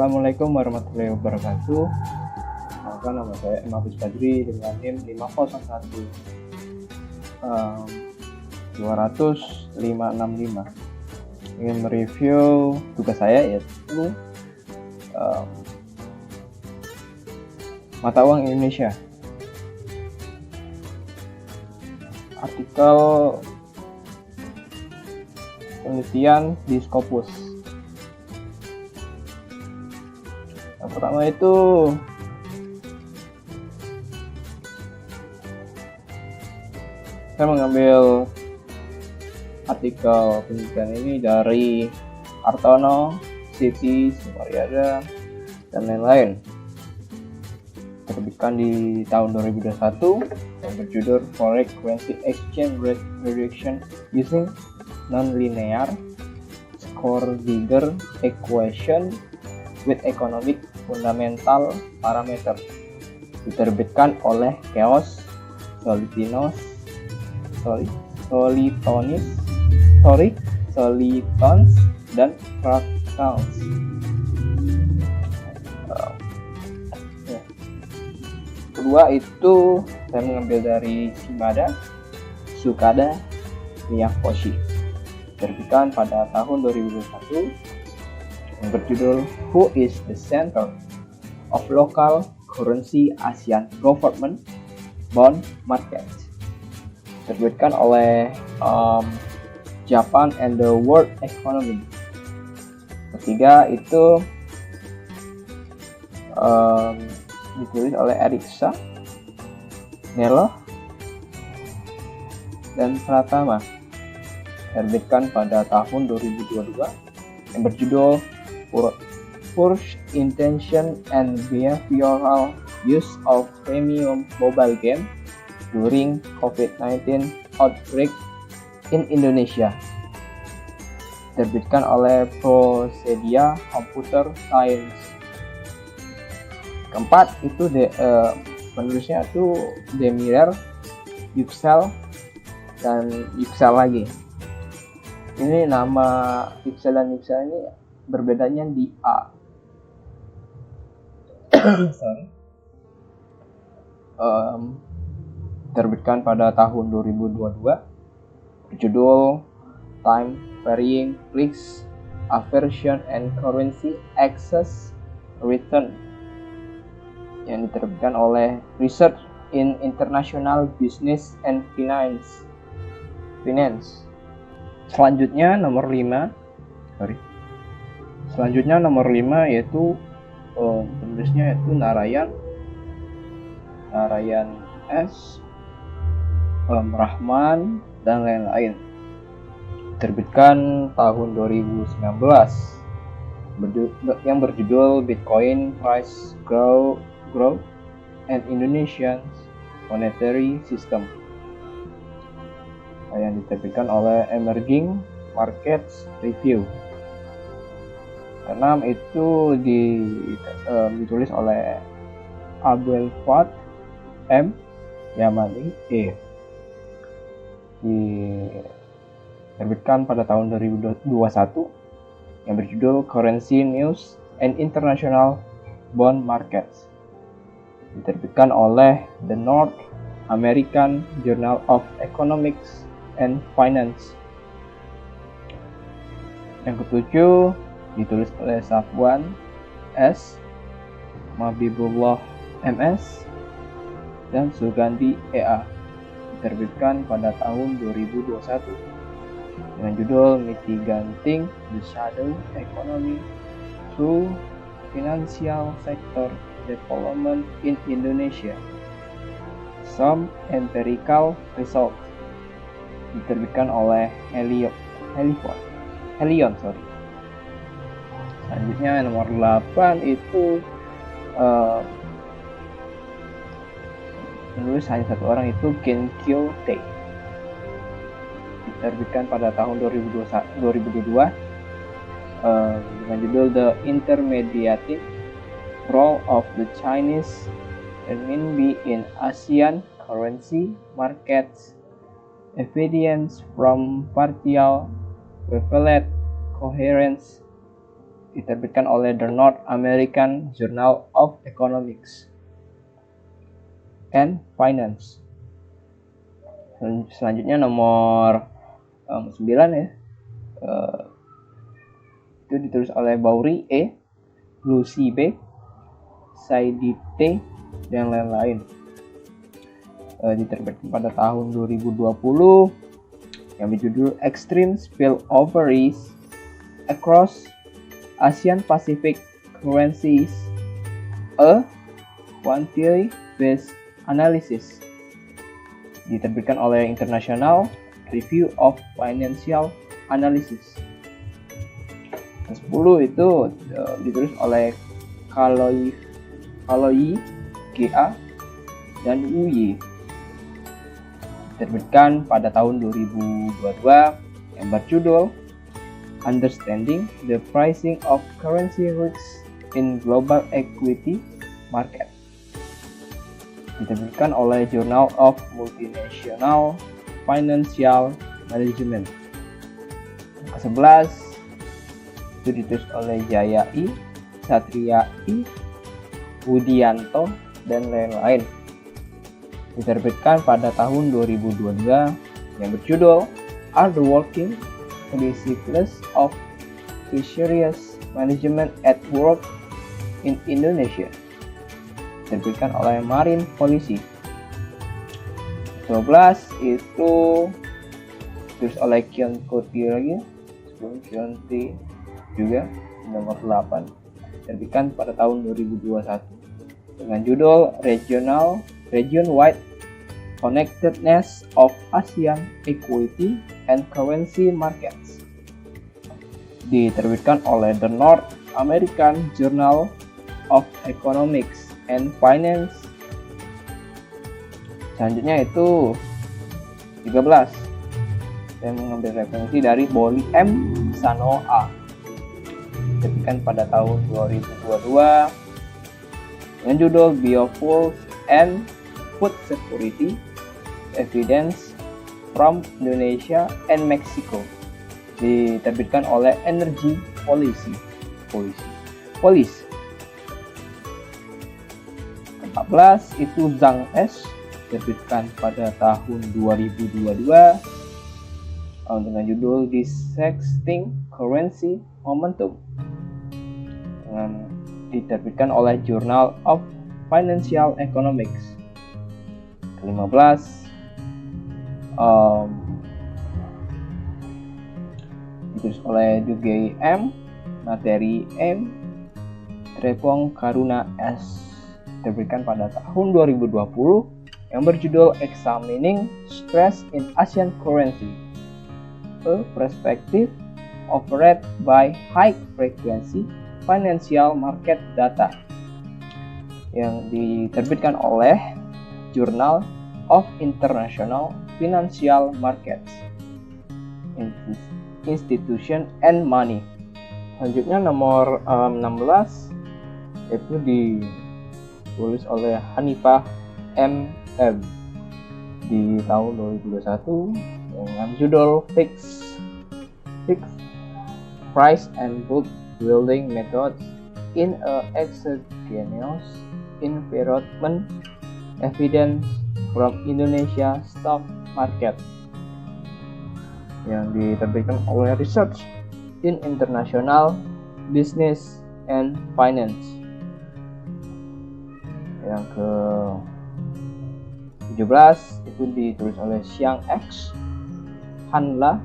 Assalamualaikum warahmatullahi wabarakatuh. Nama saya M. Hafiz Badri dengan NIM 501 200-565. Ingin mereview tugas saya yaitu mata uang Indonesia. Artikel penelitian di Scopus. Yang pertama itu saya mengambil artikel penelitian ini dari Artono, Siti, Sumaryada, dan lain-lain. Terbitkan di tahun 2021 yang berjudul Foreign Currency Exchange Rate Prediction Using Non-Linear Schrödinger Equation with Economic Fundamental Parameter. Diterbitkan oleh Chaos, Solitons, dan Fractals. Kedua itu saya mengambil dari Shimada, Sukada, Miyakoshi. Diterbitkan pada tahun 2021 yang berjudul Who is the Center of Local Currency Asian Government Bond Market. Diterbitkan oleh Japan and the World Economy. Ketiga itu ditulis oleh Eriksa, Nelo, dan Pratama. Terbitkan pada tahun 2022 yang berjudul First Intention and Behavioral Use of Premium Mobile Game During COVID-19 Outbreak in Indonesia. Terbitkan oleh Procedia Computer Science. Keempat itu penulisnya itu Demirer, Yüksel, dan Yüksel lagi. Ini nama Yüksel dan Yüksel ini berbedanya di A. Terbitkan pada tahun 2022 berjudul Time Varying Risk Aversion and Currency Access Return yang diterbitkan oleh Research in International Business and Finance. Selanjutnya nomor 5 yaitu penulisnya yaitu Narayan S, Rahman, dan lain-lain. Terbitkan tahun 2019 yang berjudul Bitcoin Price Growth and Indonesian Monetary System yang diterbitkan oleh Emerging Markets Review. Keenam itu ditulis oleh Abdelfat M. Yamani E. Diterbitkan pada tahun 2021 yang berjudul Currency News and International Bond Markets. Diterbitkan oleh The North American Journal of Economics and Finance. Yang ketujuh ditulis oleh Safwan S, Mabibullah MS, dan Sugandi EA. Diterbitkan pada tahun 2021 dengan judul Mitigating the Shadow Economy Through Financial Sector Development in Indonesia, Some Empirical Results. Diterbitkan oleh Helion. Selanjutnya nomor 8 itu penulis hanya satu orang, itu Genkyo Tae. Diterbitkan pada tahun 2022 dengan judul The Intermediating Role of the Chinese Renminbi in ASEAN Currency Markets, Evidence from Partial Prevalent Coherence diterbitkan oleh The North American Journal of Economics and Finance. Selanjutnya nomor 9 ya. Itu ditulis oleh Bowery E, Lucy B, Saidi T, dan lain-lain. Diterbitkan pada tahun 2020 yang berjudul Extreme Spillover Risk Across Asian Pacific Currencies, a Quantitative-Based Analysis. Diterbitkan oleh International Review of Financial Analysis. 10 itu ditulis oleh Kaloyi GA dan UY. Diterbitkan pada tahun 2022 yang berjudul Understanding the Pricing of Currency Risks in Global Equity Market. Diterbitkan oleh Journal of Multinational Financial Management. Ke-11 itu ditulis oleh Jaya I, Satria I, Budianto, dan lain-lain. Diterbitkan pada tahun 2022 yang berjudul Are the Working Principles of Fisheries Management at Work in Indonesia. Diterbitkan oleh Marine Policy. 12 itu terus oleh Kionti lagi, sebelum Kionti juga nomor 8, diterbitkan pada tahun 2021 dengan judul Region-Wide Connectedness of Asian Equity and Currency Markets. Diterbitkan oleh The North American Journal of Economics and Finance. Selanjutnya itu 13. Saya mengambil referensi dari Bolli M. Sanoa. Diterbitkan pada tahun 2022 dengan judul Biofuels and Food Security Evidence from Indonesia and Mexico. Diterbitkan oleh Energy Policy. 14 itu Zhang S, diterbitkan pada tahun 2022 dengan judul Dissecting Currency Momentum, dengan diterbitkan oleh Journal of Financial Economics. 15 ditulis oleh Dugay M, Materi M, Trepong Karuna S, diterbitkan pada tahun 2020 yang berjudul Examining Stress in Asian Currency, a Perspective Offered by High Frequency Financial Market Data, yang diterbitkan oleh Journal of International Financial Markets, Institution and Money. Selanjutnya nomor 16 itu ditulis oleh Hanifah MM di tahun 2021 dengan judul Fixed Price and Book Building Methods in a Exogenous Environment, Evidence from Indonesia Stock Market, yang diterbitkan oleh Research in International Business and Finance. Yang ke-17 itu ditulis oleh Xiang X, Hanla,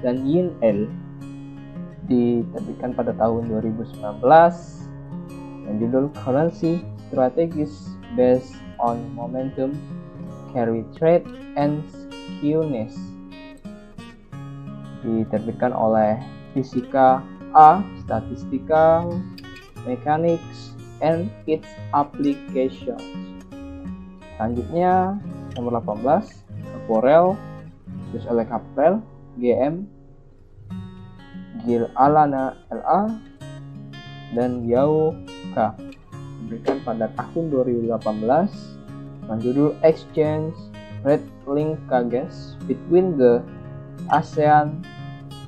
dan Yin L, diterbitkan pada tahun 2019 yang judul Currency Strategies Based on Momentum, Carry Trade, and Skewness. Diterbitkan oleh Fisika A, Statistical Mechanics and its Applications. Selanjutnya nomor 18 Corel, terus oleh Kaprel GM, Gil Alana LA, dan Yao K, diberikan pada tahun 2018 dengan judul Exchange Rate Linkages Between the ASEAN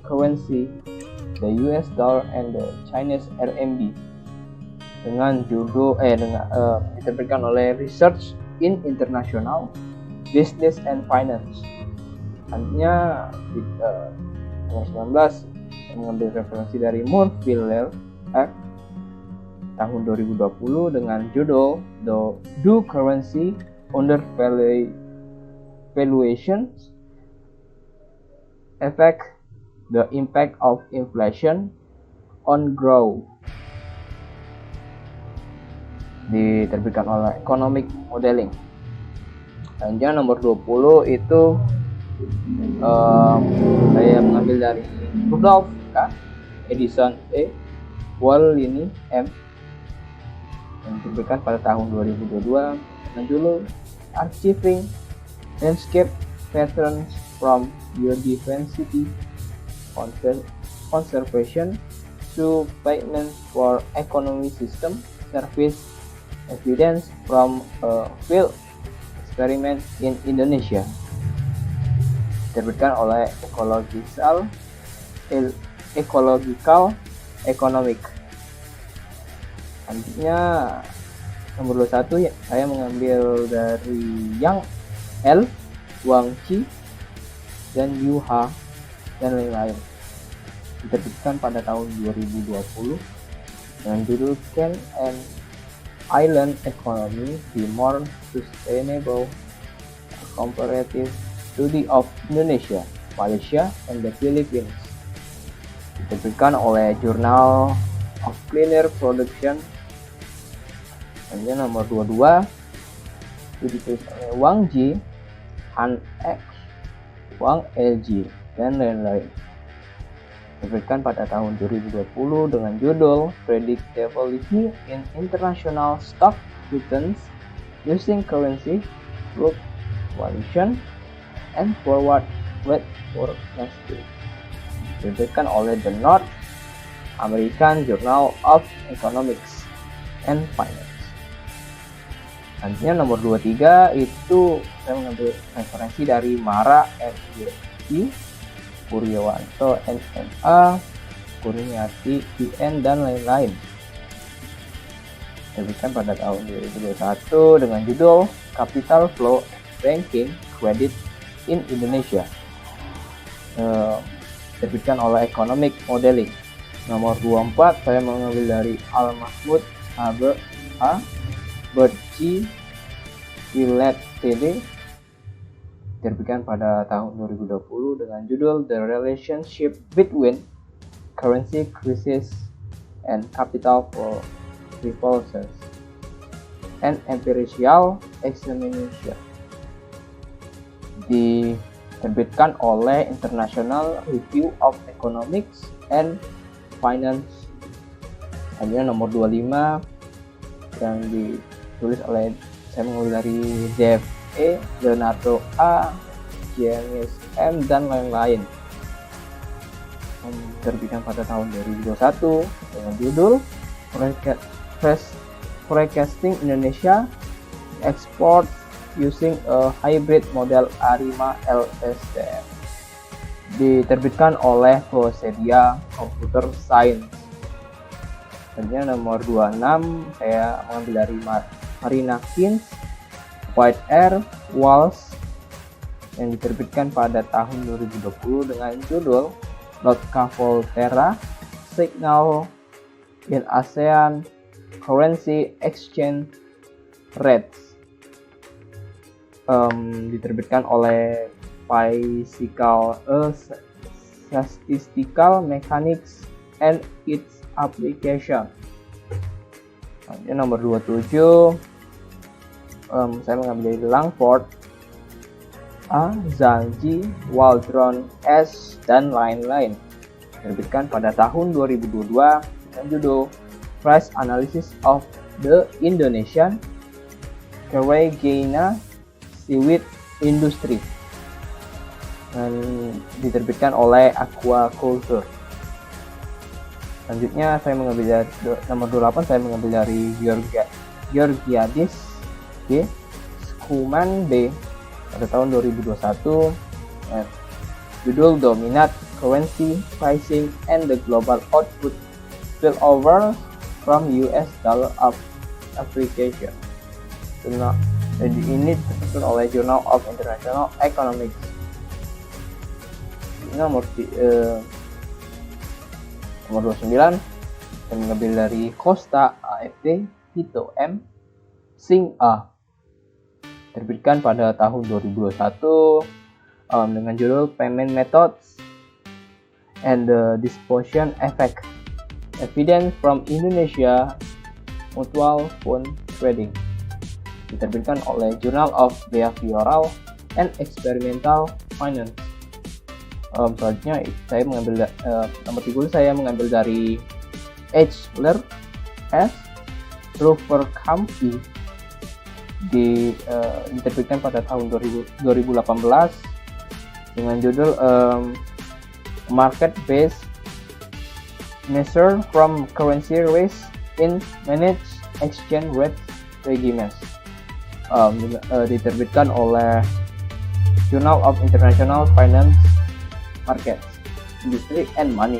Currency the US dollar and the Chinese RMB dengan judul diterbitkan oleh Research in International Business and Finance. Artinya nomor 19 mengambil referensi dari Moore-Villers Act tahun 2020 dengan judul Do Currency Undervaluations Affect the Impact of Inflation on Growth, diterbitkan oleh Economic Modeling. Selanjutnya nomor 20 itu saya mengambil dari Rudolf K. Edison E. Wallini M. yang diterbitkan pada tahun 2022 dengan judul Archiving Landscape Patterns from Biodiversity Conservation to Payment for Economy System Service Evidence from a Field Experiment in Indonesia, diterbitkan oleh Ecological Economic. Selanjutnya nomor 21 saya mengambil dari Yang L, Wang Qi, dan Yu Ha dan lain-lain, diterbitkan pada tahun 2020 dengan judul Can an Island Economy Be More Sustainable Comparative to the of Indonesia, Malaysia, and the Philippines, diterbitkan oleh Journal of Cleaner Production. Selanjutnya nomor 22 itu ditulis oleh Wang Ji, Han X, Wang LG, dan lain-lain, diterbitkan pada tahun 2020 dengan judul Predictability in International Stock Returns Using Currency Fluctuation and Forward Rate Forecasting, diterbitkan oleh The North American Journal of Economics and Finance. Selanjutnya nomor 23 itu saya mengambil referensi dari Mara MJI, Puryawanto NMA, Kurniati IN, dan lain-lain, diterbitkan pada tahun 2021 dengan judul Capital Flow Banking Credit in Indonesia, diterbitkan oleh Economic Modeling. Nomor 24 saya mengambil dari Al-Mahmud A. Berci Willet TD, diterbitkan pada tahun 2020 dengan judul The Relationship Between Currency Crisis and Capital Flow Revolvers, an Empirical Examination, diterbitkan oleh International Review of Economics and Finance. Selanjutnya nomor 25 yang ditulis oleh saya mengambil dari Jeff E, Leonardo A, James M, dan lain-lain, diterbitkan pada tahun 2021 dengan judul Forecasting Indonesia Export Using a Hybrid Model ARIMA LSTM, diterbitkan oleh Prosedia Computer Science. Selanjutnya nomor 26 saya mengambil dari Marina Kins, White Air Walls, yang diterbitkan pada tahun 2020 dengan judul Lotka Volterra Signal in ASEAN Currency Exchange Rates, diterbitkan oleh Statistical Mechanics and its Application. Selanjutnya nomor 27 saya mengambil dari Langford A, Zhangji, Waldron S, dan lain-lain, diterbitkan pada tahun 2022 dengan judul Price Analysis of the Indonesian Carrageenan Seaweed Industry, dan diterbitkan oleh Aquaculture. Selanjutnya saya mengambil dari nomor 28 saya mengambil dari Georgiadis G, Skuman B pada tahun 2021, judul Dominant currency pricing and the global output spillover from US dollar application. Jadi ini disusun oleh Journal of International Economics. Nomor 29 saya mengambil dari Costa AFT Tito M Sing A, terbitkan pada tahun 2021 dengan judul Payment Methods and the Disposition Effect, Evidence from Indonesia Mutual Fund Trading, diterbitkan oleh Journal of Behavioral and Experimental Finance. Selanjutnya saya mengambil nomor 30 saya mengambil dari Eichler S. Roover-Kampfe, diterbitkan pada tahun 2018 dengan judul Market-Based Measure from Currency Risk in Managed Exchange Rate Regimes, diterbitkan oleh Journal of International Finance Markets, Industry and Money.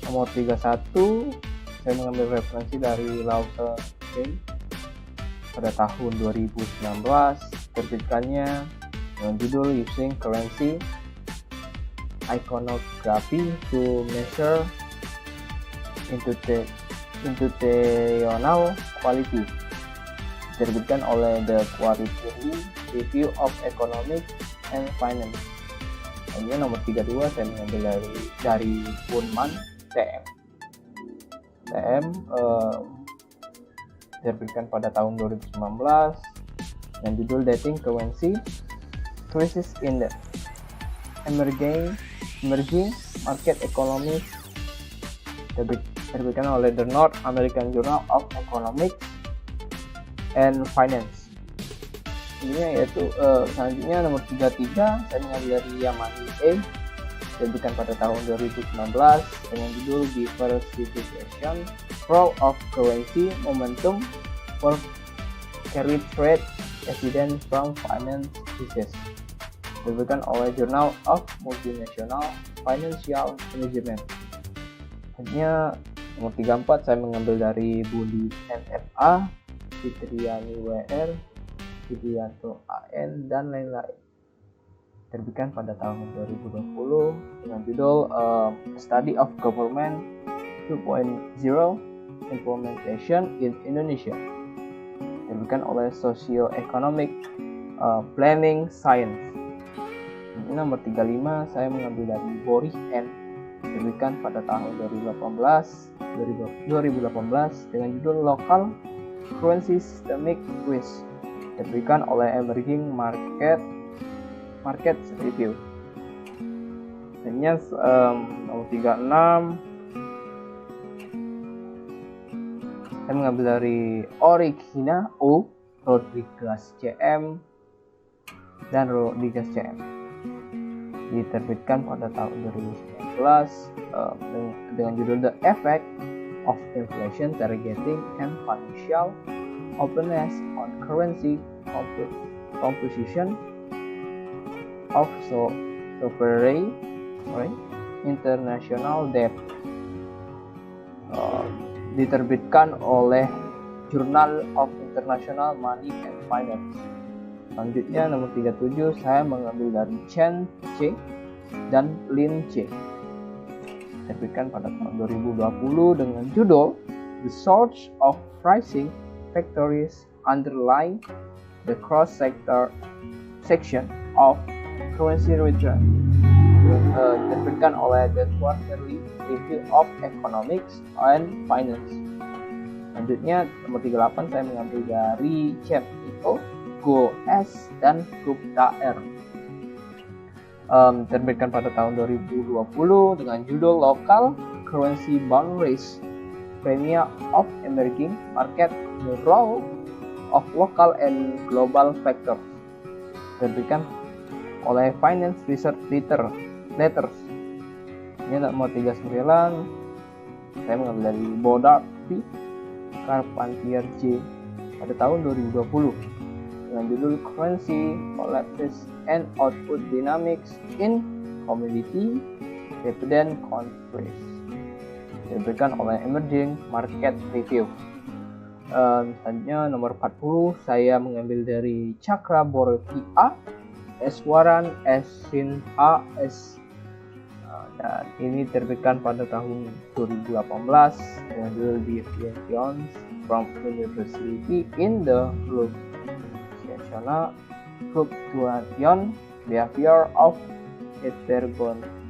Nomor 31 saya mengambil referensi dari Lause pada tahun 2019, terbitkannya dengan judul Using Currency Iconography to Measure Institutional Quality, diterbitkan oleh The Qualitative Review of Economics and Finance. Ini nomor 32 saya mengambil dari Bunman TM, diterbitkan pada tahun 2019 dengan judul Dating Currency Crisis in the Emerging Market Economics, diterbitkan oleh The North American Journal of Economics and Finance. Ini yaitu selanjutnya nomor 33 saya mengambil dari Yamani A, diterbitkan pada tahun 2019 dengan judul Diversification Flow of Currency Momentum for Carry Trade Evidence from Finance Crisis, diterbitkan oleh Journal of Multinational Financial Management. Selanjutnya nomor 34 saya mengambil dari Budi NFA, Fitriani WR, Widianto AN, dan lain-lain, terbitkan pada tahun 2020 dengan judul Study of Government 2.0 Implementation in Indonesia, terbitkan oleh Socio-Economic Planning Science. Ini nomor 35 saya mengambil dari Boris N, terbitkan pada tahun 2018 dengan judul Local Currency Systemic Risk, terbitkan oleh Emerging Markets Review. Selanjutnya nomor 36 saya mengambil dari Origina O, Rodriguez CM, dan Rodriguez CM, diterbitkan pada tahun 2019 dengan judul The Effect of Inflation Targeting and Financial Openness on Currency Composition of Sovereign International Debt, diterbitkan oleh Journal of International Money and Finance. Selanjutnya nomor 37 saya mengambil dari Chen C dan Lin C, diterbitkan pada tahun 2020 dengan judul The Source of Pricing Factors Underlying the Cross-Sector Section of Currency Return, diterbitkan oleh The Quarterly Review of Economics and Finance. Selanjutnya nomor 38 saya mengambil dari Chep Ito, Go S, dan Gupta R, diterbitkan pada tahun 2020 dengan judul Local Currency Boundaries, Premia of Emerging Market, The Role of Local and Global Factors, diterbitkan oleh Finance Research Letters. Ini nomor 39 saya mengambil dari Bodard V, Carpentier J pada tahun 2020 dengan judul Currency Collapses and Output Dynamics in Commodity Dividend Conference, diberikan oleh Emerging Market Review. Selanjutnya nomor 40 saya mengambil dari Chakraborty A, Eswaran S. Sinha S. Dan ini terbitkan pada tahun 2018 dengan judul Deviations from Universality in the Fluctuation Behavior of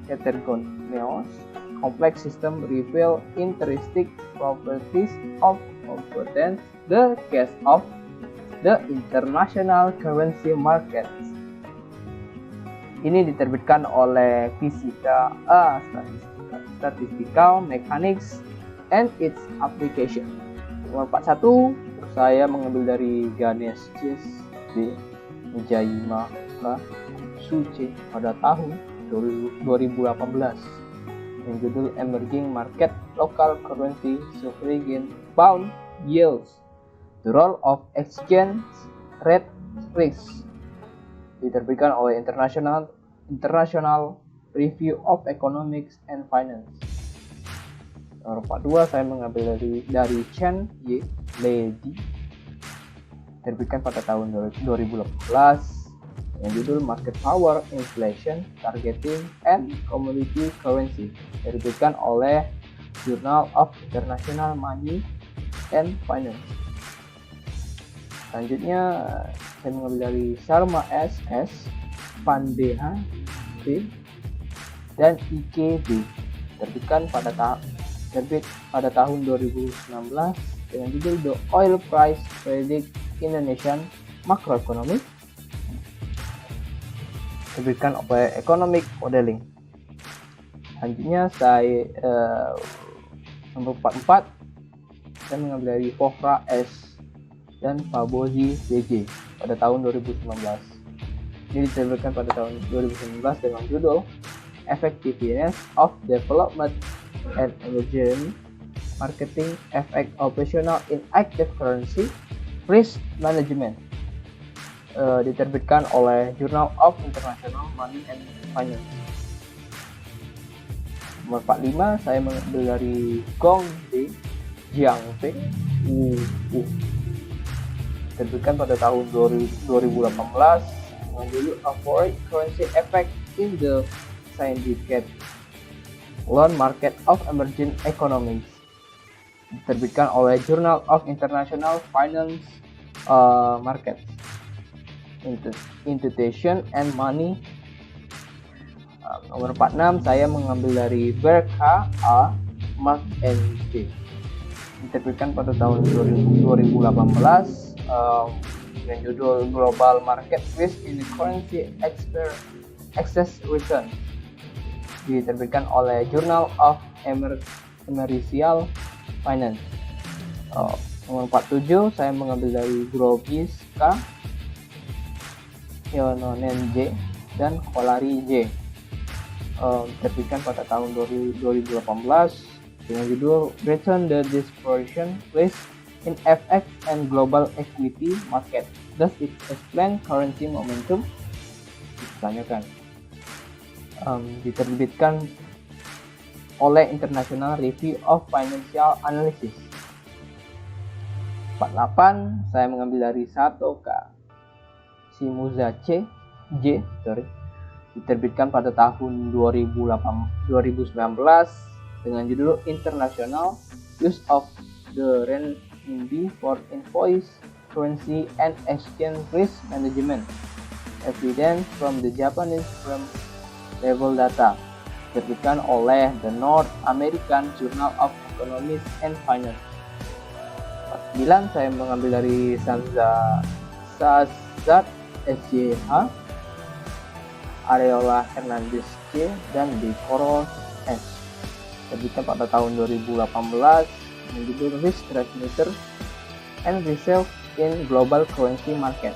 Heterogeneous Complex System Reveal Intrinsic Properties of Competence, the case of the international currency markets. Ini diterbitkan oleh Fisika A, Statistical Mechanics and its Application. Nomor 41 saya mengambil dari Ganesh B. Jayima K. Suce pada tahun 2018 dengan judul Emerging Market Local Currency Sovereign Bond Yields, The Role of Exchange Rate Risk, diterbitkan oleh International Review of Economics and Finance. Nomor 42 saya mengambil dari Chen Y. Ledi, diterbitkan pada tahun 2018 dengan judul Market Power, Inflation, Targeting, and Commodity Currency, diterbitkan oleh Journal of International Money and Finance. Selanjutnya saya mengambil dari Sharma S. Pandeha B. dan IKB, terbit pada tahun 2019 dengan judul The Oil Price Predict Indonesian Macroeconomic, terbitkan oleh Economic Modeling. Selanjutnya saya nomor 44 saya mengambil dari Pohra S. dan Pabozi BJ pada tahun 2019. Ini diterbitkan pada tahun 2019 dengan judul Effectiveness of Development and Emerging Marketing Effect Operational in Active Currency Risk Management, diterbitkan oleh Journal of International Money and Finance. Nomor 45 saya mengambil dari Gong D. Jiangfei terbitkan pada tahun 2018 dengan judul A Foreign Currency Effect in the Syndicate Loan Market of Emerging Economies, diterbitkan oleh Journal of International Finance Markets, Institution and Money. Nomor 46 saya mengambil dari Berkha A. Mark and J, diterbitkan pada tahun 2018 dengan judul Global Market Risk in Currency Excess Return, diterbitkan oleh Journal of Emericial Finance. Nomor 47 saya mengambil dari Grovis K. Yononen J. dan Kolari J, diterbitkan pada tahun 2018 dengan judul Return the Dispersion Risk in FX and Global Equity Market. Does it explain currency momentum? Ditanyakan. Diterbitkan oleh International Review of Financial Analysis. 48 saya mengambil dari Satoka Shimuzace J. Diterbitkan pada tahun 2019 dengan judul International Use of the Renminbi for Invoice Currency and Exchange Risk Management, Evidence from the Japanese Firm Level Data, diterbitkan oleh the North American Journal of Economics and Finance. 49 saya mengambil dari Sazat SJH, Areola Hernandez C. dan Decoro S, terbitkan pada tahun 2018 dengan judul Risk Transmitter and Reserve in Global Currency Market,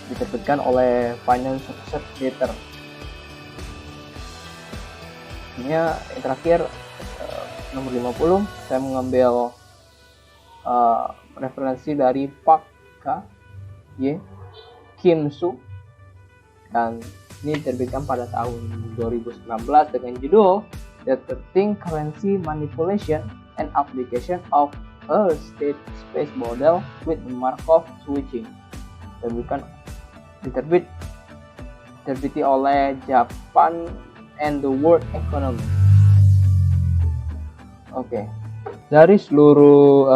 diterbitkan oleh Finance Research Letter. Ini yang terakhir nomor 50 saya mengambil referensi dari Park K. Y. Kim Soo dan Ini diterbitkan pada tahun 2019 dengan judul The 13 Currency Manipulation and Application of a State Space Model with Markov Switching. Diterbiti oleh Japan and the World Economy. Oke. Dari seluruh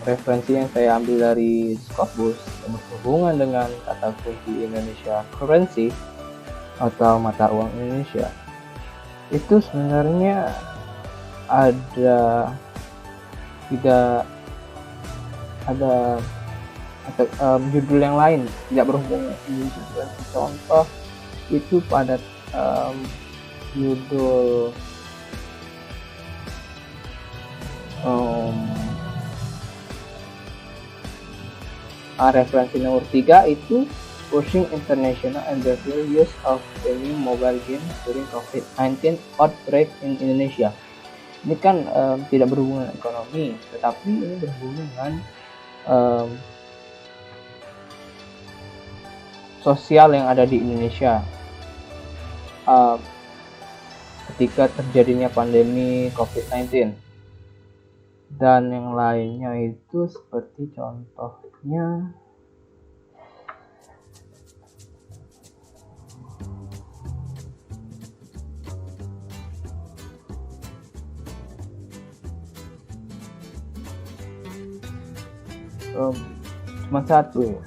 referensi yang saya ambil dari Scopus yang berhubungan dengan kata kunci Indonesia currency atau mata uang Indonesia, itu sebenarnya judul yang lain tidak berhubungan Indonesia currency. Contoh itu pada judul referensi nomor 3 itu Pushing International and Better Use of Gaming Mobile Games During COVID-19 Outbreak in Indonesia. Ini kan tidak berhubungan dengan ekonomi, tetapi ini berhubungan dengan sosial yang ada di Indonesia ketika terjadinya pandemi COVID-19. Dan yang lainnya itu seperti contohnya cuma satu ya.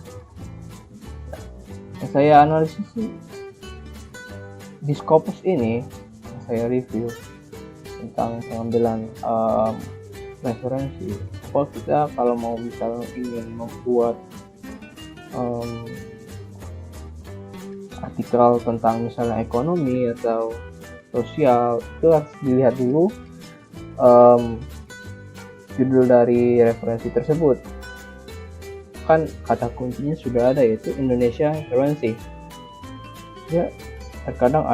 Yang saya analisis di Scopus ini, yang saya review tentang pengambilan referensi. Kalau kita mau misalnya ingin membuat artikel tentang misalnya ekonomi atau sosial, itu harus dilihat dulu judul dari referensi tersebut. Kan kata kuncinya sudah ada, yaitu Indonesia currency. Ya, terkadang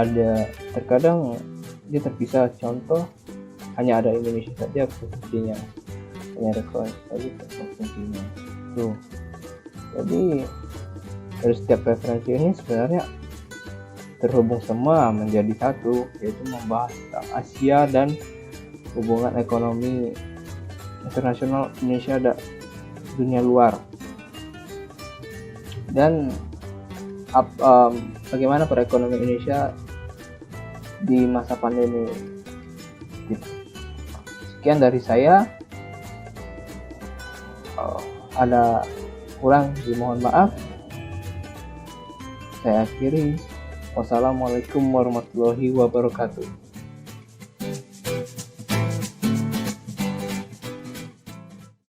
dia terpisah, contoh hanya ada Indonesia saja kuncinya, hanya referensi saja kuncinya tuh. Jadi dari setiap referensi ini sebenarnya terhubung semua menjadi satu, yaitu membahas tentang Asia dan hubungan ekonomi internasional Indonesia dan dunia luar, dan bagaimana perekonomian Indonesia di masa pandemi gitu. Sekian dari saya, ada kurang dimohon maaf. Saya akhiri. Wassalamualaikum warahmatullahi wabarakatuh.